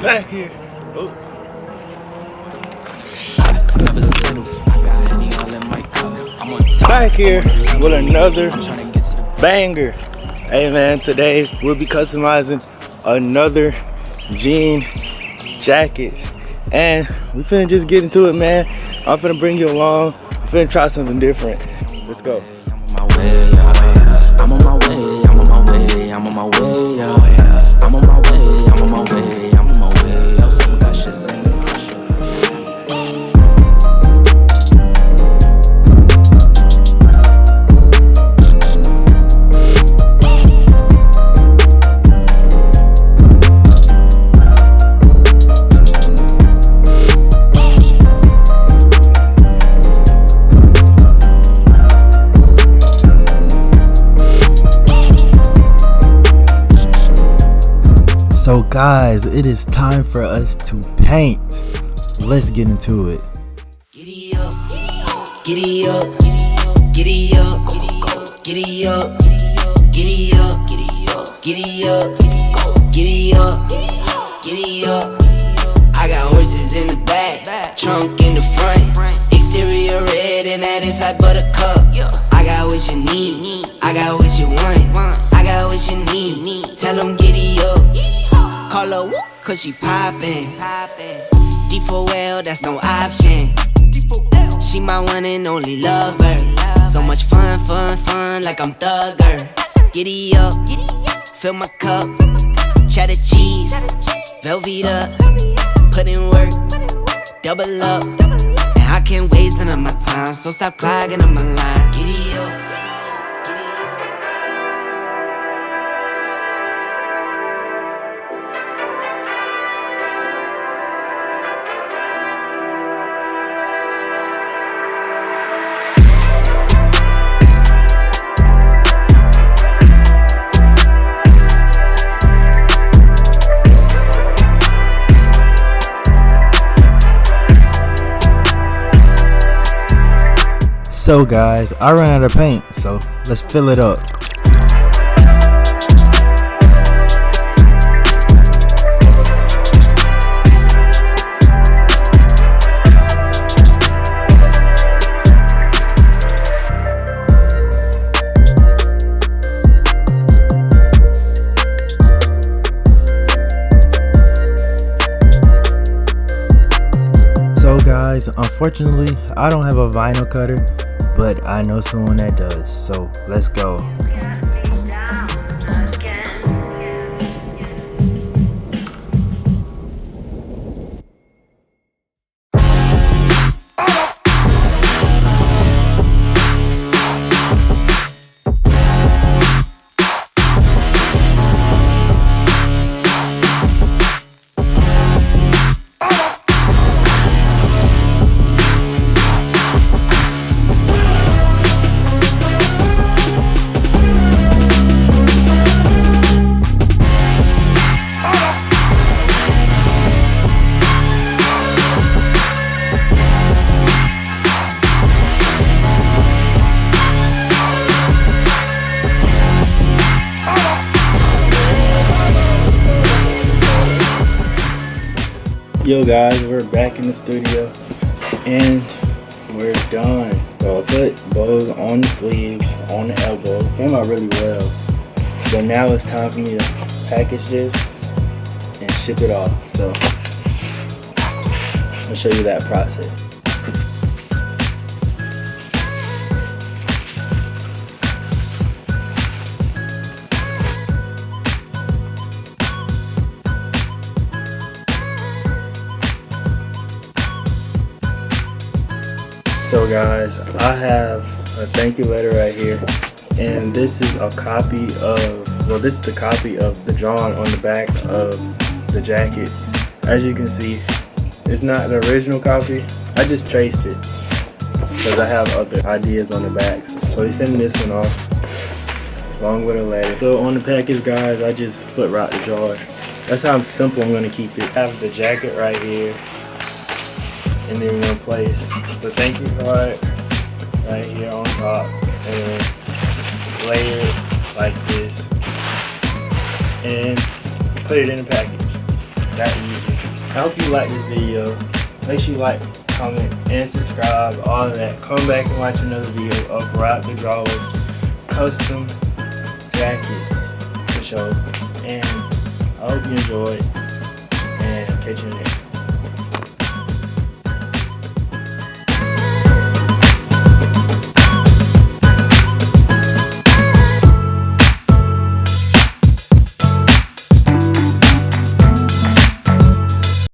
Back here. Oh. Back here with another banger. Hey man, today we'll be customizing another jean jacket. And we finna just get into it, man. I'm finna bring you along. I'm finna try something different. Let's go. I'm on my way, I'm on my way, I'm on my way, I'm on my way, I'm on my way, I'm on my way, I'm on my way, some lashes in the crusher. So guys, it is time for us to paint. Let's get into it. Giddy up, giddy up, giddy up, giddy up, giddy up, giddy up, giddy up, giddy up. I got horses in the back, trunk in the front, exterior red and that inside buttercup. I got what you need, I got what you want, I got what you need. Tell them giddy up. Call her whoop, cause she poppin'. D4L, that's no option. She my one and only lover. So much fun, like I'm Thugger. Giddy up, fill my cup. Cheddar cheese, Velveeta. Put in work, double up. And I can't waste none of my time, so stop clogging up my line. Giddy up. So guys, I ran out of paint, so let's fill it up. So guys, unfortunately, I don't have a vinyl cutter, but I know someone that does, so let's go. Yo guys, we're back in the studio and we're done. So I put bows on the sleeves, on the elbow. Came out really well. But now it's time for me to package this and ship it off. So I'll show you that process. So guys, I have a thank you letter right here, and this is a copy of, well, this is the copy of the drawing on the back of the jacket. As you can see, it's not the original copy. I just traced it because I have other ideas on the back. So he's sending this one off along with a letter. So on the package, guys, I just put rock the jar. That's how simple I'm gonna keep it. I have the jacket right here, and then we're gonna place the thank you card right here on top, and lay it like this, and put it in the package. that easy. I hope you like this video. Make sure you like, comment, and subscribe, all of that. Come back and watch another video of Rock the Drawers custom jackets for sure. And I hope you enjoyed, and catch you next.